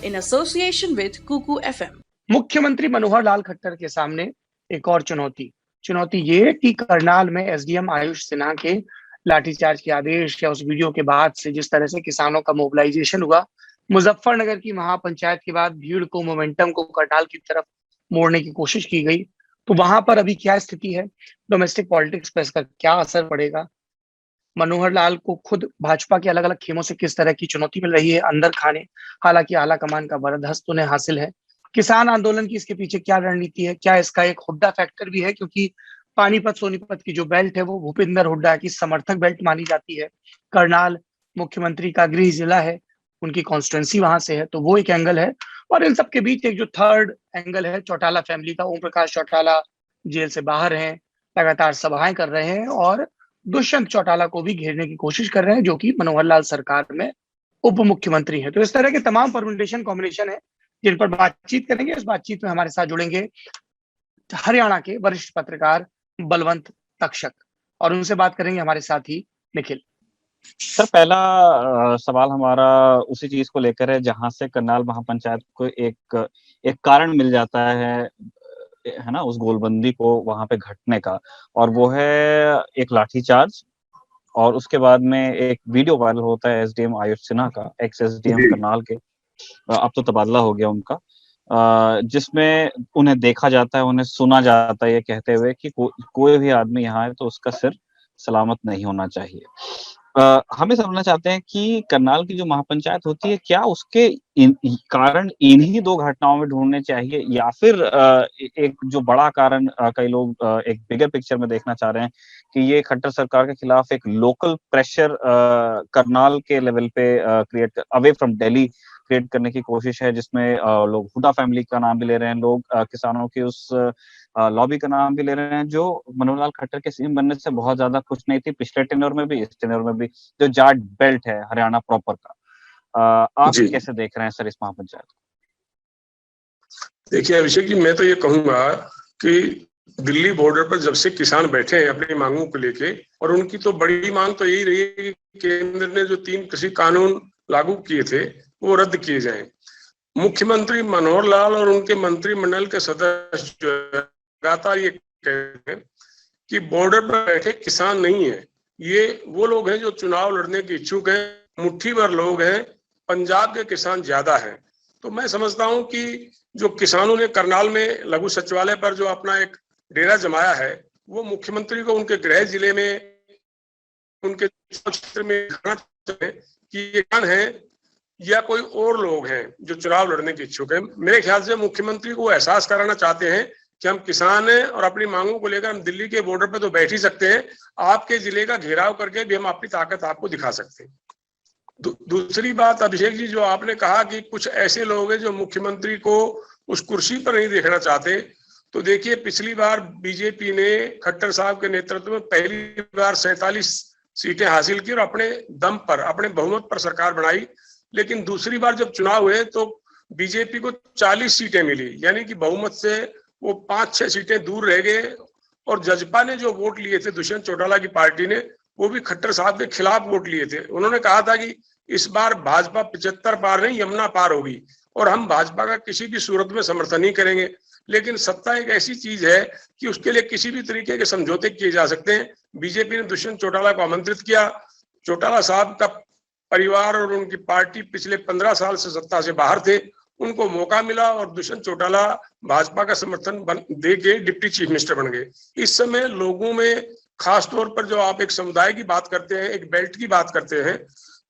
in association with Kuku FM. मुख्यमंत्री मनोहर लाल खट्टर के सामने एक और चुनौती ये कि करनाल में एसडीएम आयुष सिन्हा के लाठीचार्ज के आदेश या उस वीडियो के बाद से जिस तरह से किसानों का मोबिलाइजेशन हुआ, मुजफ्फरनगर की महापंचायत के बाद भीड़ को, मोमेंटम को करनाल की तरफ मोड़ने की कोशिश की गई, तो वहां पर अभी क्या स्थिति है, डोमेस्टिक पॉलिटिक्स पर इसका क्या असर पड़ेगा, मनोहर लाल को खुद भाजपा के अलग अलग खेमों से किस तरह की चुनौती मिल रही है अंदर खाने, हालांकि आला कमान का बरदस्त उन्हें हासिल है, किसान आंदोलन की इसके पीछे क्या रणनीति है, क्या इसका एक हुड्डा फैक्टर भी है, क्योंकि पानीपत सोनीपत की जो बेल्ट है वो भूपेंद्र हुड्डा की समर्थक बेल्ट मानी जाती है, करनाल मुख्यमंत्री का गृह जिला है, उनकी कॉन्स्टिट्यूंसी वहां से है, तो वो एक एंगल है। और इन सबके बीच एक जो थर्ड एंगल है चौटाला फैमिली का, ओम प्रकाश चौटाला जेल से बाहर हैं, लगातार सभाएं कर रहे हैं और दुष्यंत चौटाला को भी घेरने की कोशिश कर रहे हैं, जो कि मनोहर लाल सरकार में उप मुख्यमंत्री है। तो इस तरह के तमाम परम्यूटेशन कॉम्बिनेशन है जिन पर बातचीत करेंगे। इस बातचीत में हमारे साथ जुड़ेंगे हरियाणा के वरिष्ठ पत्रकार बलवंत तक्षक और उनसे बात करेंगे हमारे साथी निखिल। सर, पहला सवाल हमारा उसी चीज को लेकर है जहां से करनाल महापंचायत को एक कारण मिल जाता है ना, उस गोलबंदी को वहां पे घटने का, और वो है एक लाठीचार्ज और उसके बाद में एक वीडियो वायरल होता है एसडीएम आयुष सिन्हा का, एक्स एसडीएम करनाल के, अब तो तबादला हो गया उनका, जिसमें उन्हें देखा जाता है, उन्हें सुना जाता है ये कहते हुए कि कोई भी आदमी यहाँ है तो उसका सिर सलामत नहीं होना चाहिए। हमें समझना चाहते हैं कि करनाल की जो महापंचायत होती है, क्या उसके कारण इन्हीं दो घटनाओं में ढूंढने चाहिए, या फिर एक जो बड़ा कारण कई लोग एक बिगर पिक्चर में देखना चाह रहे हैं कि ये खट्टर सरकार के खिलाफ एक लोकल प्रेशर करनाल के लेवल पे create away from Delhi create करने की कोशिश है, जिसमें लोग हुड्डा फैमिली का नाम भी ले रहे हैं, लोग किसानों की उस लॉबी का नाम भी ले रहे हैं जो मनोहर लाल खट्टर के सीएम बनने से बहुत ज्यादा खुश नहीं थी, पिछले टेन्योर में भी, इस टेन्योर में भी, जो जाट बेल्ट है हरियाणा प्रॉपर का। आप कैसे देख रहे हैं सर इस महापंचायत को? देखिए अभिषेक जी, मैं तो ये कहूंगा कि दिल्ली बॉर्डर पर जब से किसान बैठे हैं अपनी मांगों को लेके, और उनकी तो बड़ी मांग तो यही रही है कि केंद्र ने जो 3 कृषि कानून लागू किए थे वो रद्द किए जाएं। मुख्यमंत्री मनोहर लाल और उनके मंत्रिमंडल के सदस्य लगातार ये कहते हैं कि बॉर्डर पर बैठे किसान नहीं है, ये वो लोग हैं जो चुनाव लड़ने के इच्छुक हैं, मुट्ठी भर लोग हैं, पंजाब के किसान ज्यादा हैं। तो मैं समझता हूं कि जो किसानों ने करनाल में लघु सचिवालय पर जो अपना एक डेरा जमाया है, वो मुख्यमंत्री को उनके गृह जिले में, उनके क्षेत्र में कि ये कौन है या कोई और लोग हैं जो चुनाव लड़ने के इच्छुक हैं। मेरे ख्याल से मुख्यमंत्री को एहसास कराना चाहते हैं कि हम किसान हैं और अपनी मांगों को लेकर हम दिल्ली के बॉर्डर पर तो बैठ ही सकते हैं, आपके जिले का घेराव करके भी हम अपनी ताकत आपको दिखा सकते हैं। दूसरी बात अभिषेक जी, जो आपने कहा कि कुछ ऐसे लोग हैं जो मुख्यमंत्री को उस कुर्सी पर नहीं देखना चाहते, तो देखिए पिछली बार बीजेपी ने खट्टर साहब के नेतृत्व में पहली बार 47 सीटें हासिल की और अपने दम पर, अपने बहुमत पर सरकार बनाई, लेकिन दूसरी बार जब चुनाव हुए तो बीजेपी को 40 सीटें मिली, यानी कि बहुमत से वो 5-6 सीटें दूर रह गए। और जजपा ने जो वोट लिए थे दुष्यंत चौटाला की पार्टी ने, वो भी खट्टर साहब के खिलाफ वोट लिए थे। उन्होंने कहा था कि इस बार भाजपा 75 पार नहीं, यमुना पार होगी और हम भाजपा का किसी भी सूरत में समर्थन नहीं करेंगे। लेकिन सत्ता एक ऐसी चीज है कि उसके लिए किसी भी तरीके के समझौते किए जा सकते हैं। बीजेपी ने दुष्यंत चौटाला को आमंत्रित किया, चौटाला साहब का परिवार और उनकी पार्टी पिछले 15 साल से सत्ता से बाहर थे, उनको मौका मिला और दुष्यंत चौटाला भाजपा का समर्थन दे के डिप्टी चीफ मिनिस्टर बन गए। इस समय लोगों में खास तौर पर जो आप एक समुदाय की बात करते हैं, एक बेल्ट की बात करते हैं,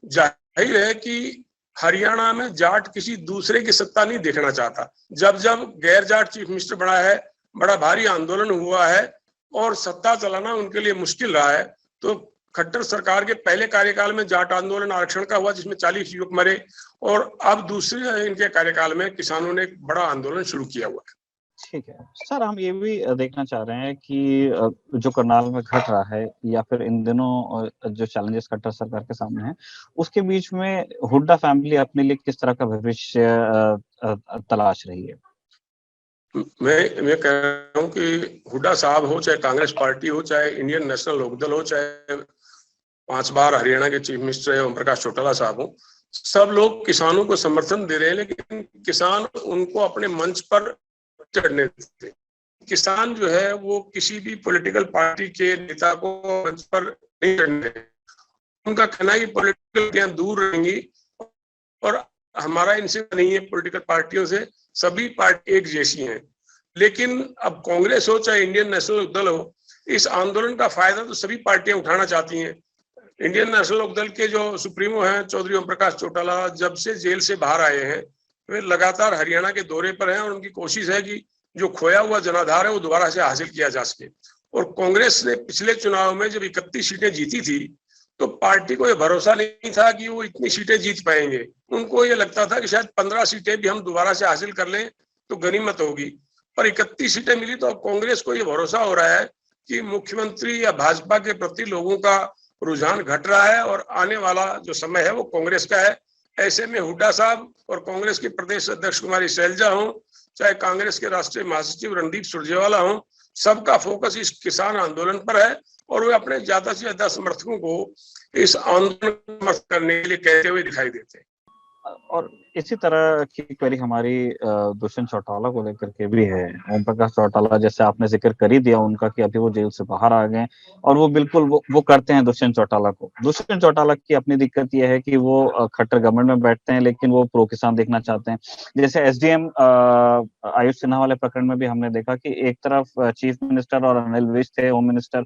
जाहिर है कि हरियाणा में जाट किसी दूसरे की सत्ता नहीं देखना चाहता। जब जब गैर जाट चीफ मिनिस्टर बना है, बड़ा भारी आंदोलन हुआ है और सत्ता चलाना उनके लिए मुश्किल रहा है। तो खट्टर सरकार के पहले कार्यकाल में जाट आंदोलन आरक्षण का हुआ जिसमें 40 युवक मरे, और अब दूसरे इनके कार्यकाल में किसानों ने एक बड़ा आंदोलन शुरू किया हुआ है। ठीक है सर, हम ये भी देखना चाह रहे हैं कि जो करनाल में घट रहा है या फिर इन दिनों जो चैलेंजेस खट्टर सरकार के सामने हैं, उसके बीच में हुड्डा फैमिली अपने लिए किस तरह का भविष्य तलाश रही है? मैं कह रहा हूँ कि हुड्डा साहब हो, चाहे कांग्रेस पार्टी हो, चाहे इंडियन नेशनल लोकदल हो, चाहे 5 बार हरियाणा के चीफ मिनिस्टर ओम प्रकाश चौटाला साहब हो, सब लोग किसानों को समर्थन दे रहे हैं, लेकिन किसान उनको अपने मंच पर चढ़ने देते। किसान जो है वो किसी भी पॉलिटिकल पार्टी के नेता को मंच पर नहीं चढ़ने देते। उनका कहना है कि पॉलिटिकल पार्टियां दूर रहेंगी और हमारा इनसे नहीं है, पॉलिटिकल पार्टियों से सभी पार्टी एक जैसी हैं। लेकिन अब कांग्रेस हो चाहे इंडियन नेशनल लोकदल हो, इस आंदोलन का फायदा तो सभी पार्टियां उठाना चाहती हैं। इंडियन नेशनल लोकदल के जो सुप्रीमो हैं चौधरी ओम प्रकाश चौटाला, जब से जेल से बाहर आए हैं वे लगातार हरियाणा के दौरे पर हैं और उनकी कोशिश है कि जो खोया हुआ जनाधार है वो दोबारा से हासिल किया जा सके। और कांग्रेस ने पिछले चुनाव में जब 31 सीटें जीती थी तो पार्टी को ये भरोसा नहीं था कि वो इतनी सीटें जीत पाएंगे। उनको ये लगता था कि शायद 15 सीटें भी हम दोबारा से हासिल कर लें तो गनीमत होगी, पर 31 सीटें मिली। तो अब कांग्रेस को ये भरोसा हो रहा है कि मुख्यमंत्री या भाजपा के प्रति लोगों का रुझान घट रहा है और आने वाला जो समय है वो कांग्रेस का है। ऐसे में हुड्डा साहब और कांग्रेस के प्रदेश अध्यक्ष कुमारी शैलजा हो, चाहे कांग्रेस के राष्ट्रीय महासचिव रणदीप सुरजेवाला हो, सबका फोकस इस किसान आंदोलन पर है और वे अपने ज्यादा से ज्यादा समर्थकों को इस आंदोलन करने के लिए कहते हुए दिखाई देते हैं। और इसी तरह की क्वेरी हमारी दुष्यंत चौटाला को लेकर के भी है। ओम प्रकाश चौटाला, जैसे आपने जिक्र कर ही दिया उनका कि अभी वो जेल से बाहर आ गए और वो बिल्कुल वो करते हैं दुष्यंत चौटाला को। दुष्यंत चौटाला की अपनी दिक्कत ये है कि वो खट्टर गवर्नमेंट में बैठते हैं लेकिन वो प्रो किसान देखना चाहते हैं। जैसे एसडीएम आयुष सिन्हा वाले प्रकरण में भी हमने देखा कि एक तरफ चीफ मिनिस्टर और अनिल विज थे, होम मिनिस्टर,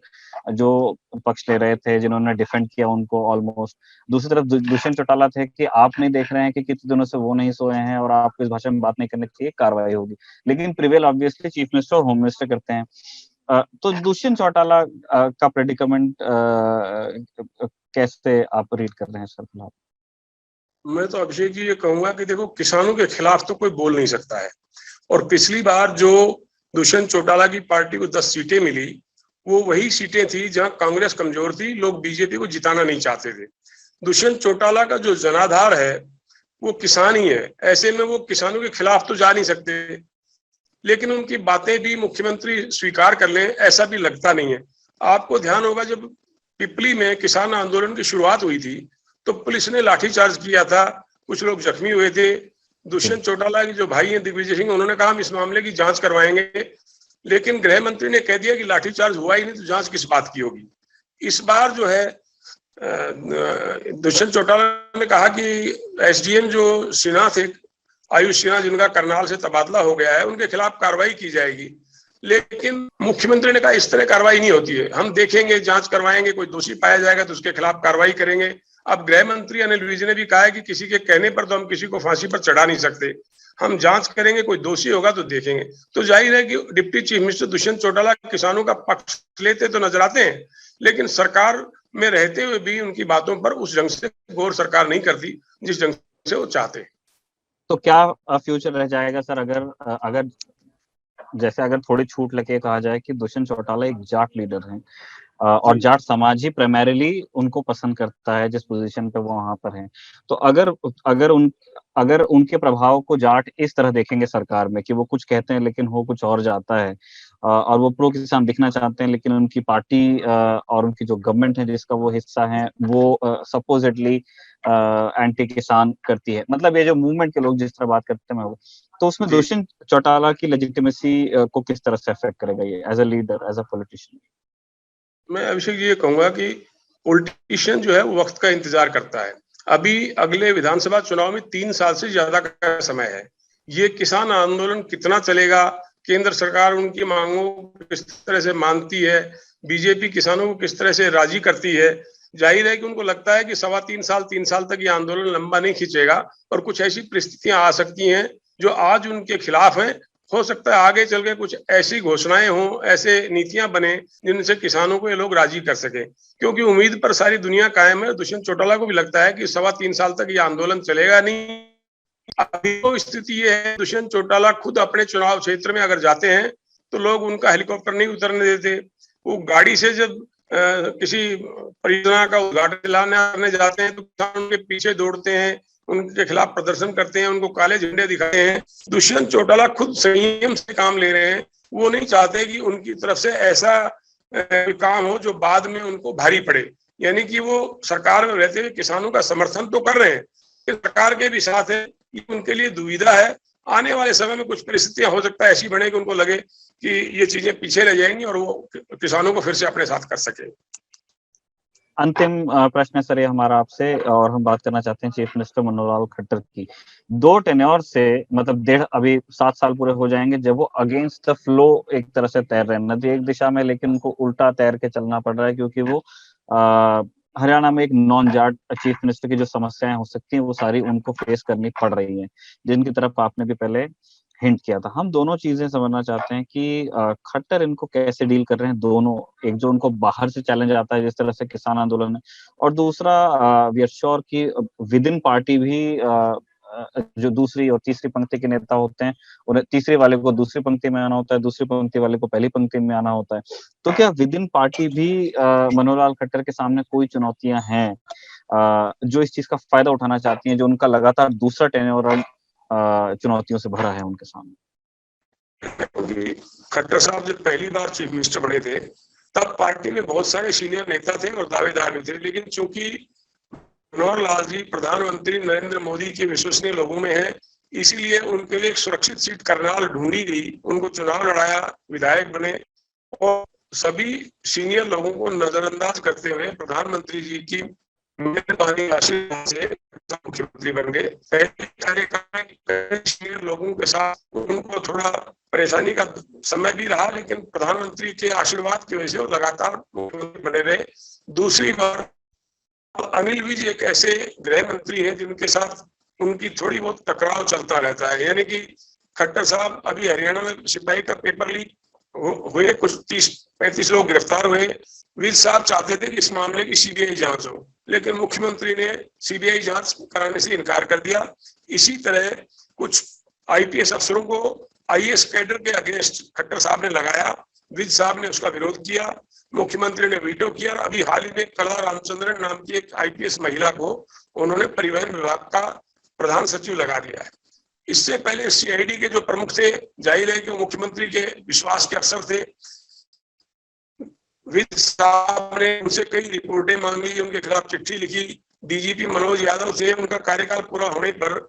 जो पक्ष ले रहे थे, जिन्होंने डिफेंड किया उनको ऑलमोस्ट। दूसरी तरफ दुष्यंत चौटाला थे कि आप नहीं देख रहे हैं कि कितने दिनों से वो नहीं सोए हैं और आपको इस भाषा में बात नहीं करने के लिए कार्रवाई होगी। लेकिन प्रिवेल ऑब्वियसली चीफ मिनिस्टर और होम मिनिस्टर करते हैं। तो दुष्यंत चौटाला का प्रेडिकमेंट कैसे आप रीड कर रहे हैं सर? फिलहाल मैं तो अभिषेक जी ये कहूंगा कि देखो, किसानों के खिलाफ तो कोई बोल नहीं सकता है। और पिछली बार जो दुष्यंत चौटाला की पार्टी को 10 सीटें मिली वो वही सीटें थी जहां कांग्रेस कमजोर थी, लोग बीजेपी को जिताना नहीं चाहते थे। दुष्यंत चौटाला का जो जनाधार है वो किसान ही है, ऐसे में वो किसानों के खिलाफ तो जा नहीं सकते, लेकिन उनकी बातें भी मुख्यमंत्री स्वीकार कर लें ऐसा भी लगता नहीं है। आपको ध्यान होगा जब पिपली में किसान आंदोलन की शुरुआत हुई थी तो पुलिस ने लाठीचार्ज किया था, कुछ लोग जख्मी हुए थे। दुष्यंत चौटाला के जो भाई हैं दिग्विजय सिंह, उन्होंने कहा हम इस मामले की जांच करवाएंगे, लेकिन गृह मंत्री ने कह दिया कि लाठीचार्ज हुआ ही नहीं तो जांच किस बात की होगी। इस बार जो है दुष्यंत चौटाला ने कहा कि एसडीएम जो सिन्हा थे, आयुष सिन्हा, जिनका करनाल से तबादला हो गया है, उनके खिलाफ कार्रवाई की जाएगी। लेकिन मुख्यमंत्री ने कहा इस तरह कार्रवाई नहीं होती है, हम देखेंगे, जांच करवाएंगे, कोई दोषी पाया जाएगा तो उसके खिलाफ कार्रवाई करेंगे। अब गृह मंत्री अनिल विज ने भी कहा है कि किसी के कहने पर तो हम किसी को फांसी पर चढ़ा नहीं सकते, हम जांच करेंगे, कोई दोषी होगा तो देखेंगे। तो जाहिर है कि deputy chief minister Dushyant Chautala किसानों का पक्ष लेते तो नजर आते हैं, लेकिन सरकार में रहते हुए भी उनकी बातों पर उस ढंग से गौर सरकार नहीं करती जिस ढंग से वो चाहते। तो क्या फ्यूचर रह जाएगा सर अगर जैसे अगर थोड़ी छूट लेके कहा जाए कि दुष्यंत चौटाला एक जाट लीडर हैं और जाट समाज ही प्राइमरीली उनको पसंद करता है जिस पोजीशन पे वो वहां पर हैं, तो अगर उनके प्रभाव को जाट इस तरह देखेंगे सरकार में कि वो कुछ कहते हैं लेकिन हो कुछ और जाता है, और वो प्रो किसान दिखना चाहते हैं लेकिन उनकी पार्टी और उनकी जो गवर्नमेंट है जिसका वो हिस्सा है वो सपोजिटली एंटी किसान करती है, मतलब ये जो मूवमेंट के लोग जिस तरह बात करते हैं, तो उसमें दुष्यंत चौटाला की लेजिटिमेसी को किस तरह से अफेक्ट करेगा ये as a leader, as a politician? मैं अभिषेक जी ये कहूंगा कि पॉलिटिशियन जो है वो वक्त का इंतजार करता है। अभी अगले विधानसभा चुनाव में 3 साल से ज्यादा का समय है। ये किसान आंदोलन कितना चलेगा, केंद्र सरकार उनकी मांगों को किस तरह से मानती है, बीजेपी किसानों को किस तरह से राजी करती है, जाहिर है कि उनको लगता है कि 3 साल तक ये आंदोलन लंबा नहीं खींचेगा और कुछ ऐसी परिस्थितियां आ सकती हैं जो आज उनके खिलाफ हैं। हो सकता है आगे चल के कुछ ऐसी घोषणाएं हों, ऐसे नीतियां बने जिनसे किसानों को ये लोग राजी कर सके, क्योंकि उम्मीद पर सारी दुनिया कायम है। दुष्यंत चौटाला को भी लगता है कि 3 साल तक ये आंदोलन चलेगा नहीं। अभी तो स्थिति ये है, दुष्यंत चौटाला खुद अपने चुनाव क्षेत्र में अगर जाते हैं तो लोग उनका हेलीकॉप्टर नहीं उतरने देते। वो गाड़ी से जब किसी परियोजना का उद्घाटन करने जाते हैं तो किसान उनके पीछे दौड़ते हैं, उनके खिलाफ प्रदर्शन करते हैं, उनको काले झंडे दिखाते हैं। दुष्यंत चौटाला खुद संयम से काम ले रहे हैं, वो नहीं चाहते कि उनकी तरफ से ऐसा काम हो जो बाद में उनको भारी पड़े। यानी कि वो सरकार में रहते हुए किसानों का समर्थन तो कर रहे हैं, सरकार के भी साथ है, ये उनके लिए दुविधा है। आने वाले समय में कुछ परिस्थितियां हो सकता है ऐसी बने कि उनको लगे कि ये चीजें पीछे रह जाएंगी और वो किसानों को फिर से अपने साथ कर सके। अंतिम प्रश्न है सर ये हमारा आपसे, और हम बात करना चाहते हैं चीफ मिनिस्टर मनोहर लाल खट्टर की। 2 टेन्योर से मतलब अभी 7 साल पूरे हो जाएंगे जब वो अगेंस्ट द फ्लो एक तरह से तैर रहे हैं, नदी एक दिशा में लेकिन उनको उल्टा तैर के चलना पड़ रहा है, क्योंकि वो हरियाणा में एक नॉन जाट चीफ मिनिस्टर की जो समस्याएं हो सकती हैं वो सारी उनको फेस करनी पड़ रही हैं, जिनकी तरफ आपने भी पहले हिंट किया था। हम दोनों चीजें समझना चाहते हैं कि खट्टर इनको कैसे डील कर रहे हैं दोनों, एक जो उनको बाहर से चैलेंज आता है जिस तरह से किसान आंदोलन है, और दूसरा वी आर श्योर कि विद इन पार्टी भी जो दूसरी और तीसरी पंक्ति के नेता होते हैं, और तीसरे वाले को दूसरी पंक्ति में आना होता है, दूसरी पंक्ति वाले को पहली पंक्ति में आना होता है। तो क्या विद इन पार्टी भी मनोहर लाल खट्टर के सामने कोई चुनौतियां हैं जो इस चीज का फायदा उठाना चाहती हैं, जो उनका लगातार दूसरा टेन्योर चुनौतियों से भरा है उनके सामने? खट्टर साहब जब पहली बार चीफ मिनिस्टर बने थे तब पार्टी में बहुत सारे सीनियर नेता थे और दावेदार भी थे, लेकिन चूंकि मनोहर लाल जी प्रधानमंत्री नरेंद्र मोदी के विश्वसनीय लोगों में है, इसीलिए उनके लिए एक सुरक्षित सीट करनाल ढूंढी गई, उनको चुनाव लड़ाया, विधायक बने, और सभी सीनियर लोगों को नजरअंदाज करते हुए प्रधानमंत्री जी की मेहरबानी आशीर्वाद से मुख्यमंत्री बन गए। पहले कार्यकाल सीनियर लोगों के साथ उनको थोड़ा परेशानी का समय भी रहा, लेकिन प्रधानमंत्री के आशीर्वाद की वजह से वो लगातार मुख्यमंत्री बने रहे। दूसरी बार अनिल विज एक ऐसे गृह मंत्री हैं जिनके साथ उनकी थोड़ी बहुत टकराव चलता रहता है, यानी कि खट्टर साहब अभी हरियाणा में सिपाही का पेपर लीक हुए, कुछ 30-35 लोग गिरफ्तार हुए। विज साहब चाहते थे कि इस मामले की सीबीआई जांच हो, लेकिन मुख्यमंत्री ने सीबीआई जांच कराने से इनकार कर दिया। इसी तरह कुछ आईपीएस अफसरों को आईएएस कैडर के अगेंस्ट खट्टर साहब ने लगाया, विज साहब ने उसका विरोध किया, मुख्यमंत्री ने वीटो किया। अभी हाल ही में कला रामचंद्रन नाम की एक आईपीएस महिला को उन्होंने परिवहन विभाग का प्रधान सचिव लगा दिया है। इससे पहले सीआईडी के जो प्रमुख थे, जाहिर है कि मुख्यमंत्री के विश्वास के अफसर थे। विज साहब ने उनसे कई रिपोर्टें मांगी, उनके खिलाफ चिट्ठी लिखी। डीजीपी मनोज यादव थे, उनका कार्यकाल पूरा होने पर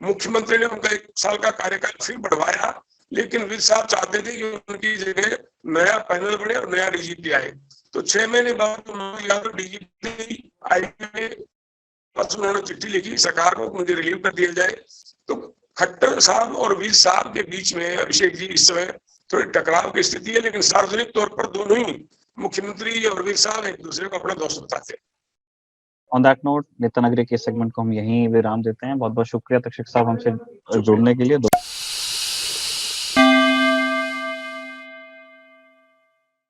मुख्यमंत्री ने उनका 1 साल का कार्यकाल फिर बढ़वाया, लेकिन विज साहब चाहते थे कि उनकी जगह नया पैनल बने और नया डीजीपी आए। तो 6 महीने बाद मनोज यादव डीजीपी आए, उन्होंने चिट्ठी लिखी सरकार को, मुझे रिलीव कर दिया जाए। तो खट्टर साहब और विज साहब के बीच में अभिषेक जी इस समय थोड़ी टकराव की स्थिति है, लेकिन सार्वजनिक तौर पर दोनों ही मुख्यमंत्री और विज साहब एक दूसरे को अपना दोस्त बताते हैं। ऑन दैट नोट नेता नगरी के सेगमेंट को हम यहीं विराम देते हैं। बहुत बहुत शुक्रिया तक्षक साहब हमसे जुड़ने के लिए।